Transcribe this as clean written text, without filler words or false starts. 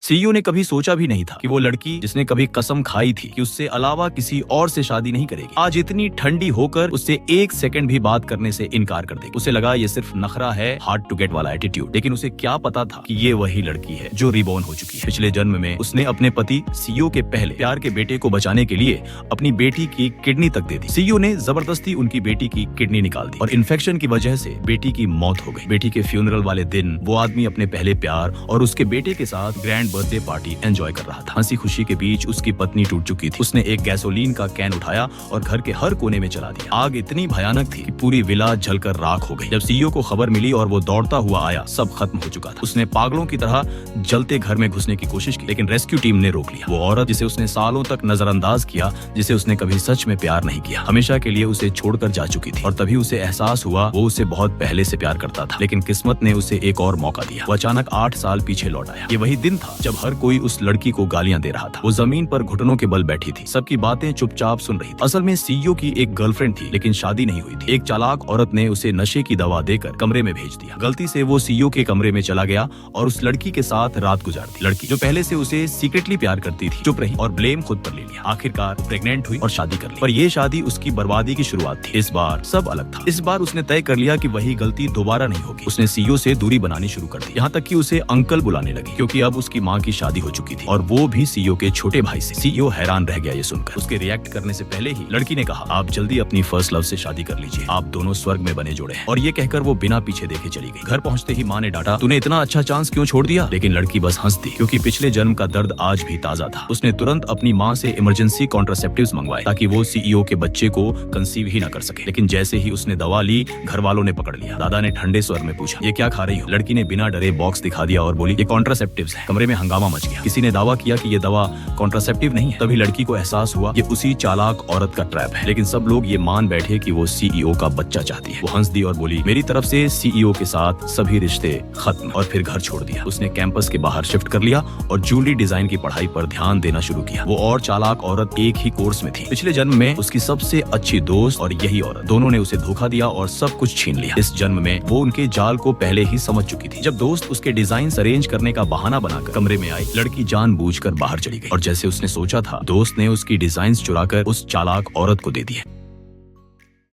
CEO ने कभी सोचा भी नहीं था कि वो लड़की जिसने कभी कसम खाई थी कि उससे अलावा किसी और से शादी नहीं करेगी, आज इतनी ठंडी होकर उससे एक सेकंड भी बात करने से इनकार कर देगी। उसे लगा ये सिर्फ नखरा है, हार्ड टू गेट वाला एटीट्यूड। लेकिन उसे क्या पता था कि ये वही लड़की है जो रिबॉर्न हो चुकी है। पिछले जन्म में उसने अपने पति सीईओ के पहले प्यार के बेटे को बचाने के लिए अपनी बेटी की किडनी तक दे दी। सीईओ ने जबरदस्ती उनकी बेटी की किडनी निकाल दी और इन्फेक्शन की वजह से बेटी की मौत हो गई। बेटी के फ्यूनरल वाले दिन वो आदमी अपने पहले प्यार और उसके बेटे के साथ ग्रैंड बर्थडे पार्टी एंजॉय कर रहा था। हंसी खुशी के बीच उसकी पत्नी टूट चुकी थी। उसने एक गैसोलीन का कैन उठाया और घर के हर कोने में चला दिया। आग इतनी भयानक थी कि पूरी विला जलकर राख हो गई। जब सीईओ को खबर मिली और वो दौड़ता हुआ आया, सब खत्म हो चुका था। उसने पागलों की तरह जलते घर में घुसने की कोशिश की, लेकिन रेस्क्यू टीम ने रोक लिया। वो औरत जिसे उसने सालों तक नजरअंदाज किया, जिसे उसने कभी सच में प्यार नहीं किया, हमेशा के लिए उसे छोड़कर जा चुकी थी। और तभी उसे एहसास हुआ वो उसे बहुत पहले से प्यार करता था। लेकिन किस्मत ने उसे एक और मौका दिया। वो अचानक 8 साल पीछे लौट आया। ये वही दिन था जब हर कोई उस लड़की को गालियां दे रहा था। वो जमीन पर घुटनों के बल बैठी थी, सबकी बातें चुपचाप सुन रही थी। असल में सीईओ की एक गर्लफ्रेंड थी, लेकिन शादी नहीं हुई थी। एक चालाक औरत ने उसे नशे की दवा देकर कमरे में भेज दिया। गलती से वो सीईओ के कमरे में चला गया और उस लड़की के साथ रात गुजार दी। लड़की जो पहले से उसे सीक्रेटली प्यार करती थी, चुप रही और ब्लेम खुद पर ले लिया। आखिरकार प्रेग्नेंट हुई और शादी कर ली। पर ये शादी उसकी बर्बादी की शुरुआत थी। इस बार सब अलग था। इस बार उसने तय कर लिया कि वही गलती दोबारा नहीं होगी। उसने सीईओ से दूरी बनानी शुरू कर दी, यहाँ तक कि उसे अंकल बुलाने लगी, क्योंकि अब उसकी माँ की शादी हो चुकी थी और वो भी सीईओ के छोटे भाई से। सीईओ हैरान रह गया ये सुनकर। उसके रिएक्ट करने से पहले ही लड़की ने कहा, आप जल्दी अपनी फर्स्ट लव से शादी कर लीजिए, आप दोनों स्वर्ग में बने जोड़े हैं। और ये कहकर वो बिना पीछे देखे चली गई। घर पहुंचते ही माँ ने डांटा, तूने इतना अच्छा चांस क्यों छोड़ दिया? लेकिन लड़की बस हंस दी, क्योंकि पिछले जन्म का दर्द आज भी ताजा था। उसने तुरंत अपनी माँ से इमरजेंसी कॉन्ट्रासेप्टिव्स मंगवाए ताकि वो सीईओ के बच्चे को कंसीव ही न कर सके। लेकिन जैसे ही उसने दवा ली, घर वालों ने पकड़ लिया। दादा ने ठंडे स्वर में पूछा, ये क्या खा रही हो? लड़की ने बिना डरे बॉक्स दिखा दिया और बोली, ये कॉन्ट्रासेप्टिव्स है। कमरे में हंगामा मच गया। किसी ने दावा किया कि ये दवा कॉन्ट्रासेप्टिव नहीं है। तभी लड़की को एहसास हुआ ये उसी चालाक औरत का ट्रैप है। लेकिन सब लोग ये मान बैठे कि वो सीईओ का बच्चा चाहती है। वो हंस दी और बोली, मेरी तरफ से सीईओ के साथ सभी रिश्ते खत्म। और फिर घर छोड़ दिया। उसने कैंपस के बाहर शिफ्ट कर लिया और ज्वेलरी डिजाइन की पढ़ाई पर ध्यान देना शुरू किया। वो और चालाक औरत एक ही कोर्स में थी। पिछले जन्म में उसकी सबसे अच्छी दोस्त और यही औरत, दोनों ने उसे धोखा दिया और सब कुछ छीन लिया। इस जन्म में वो उनके जाल को पहले ही समझ चुकी थी। जब दोस्त उसके डिजाइन अरेंज करने का बहाना बनाकर कमरे में आई, लड़की जानबूझकर बाहर चली गई। और जैसे उसने सोचा था, दोस्त ने उसकी डिजाइन चुराकर उस चालाक औरत को दे दिए।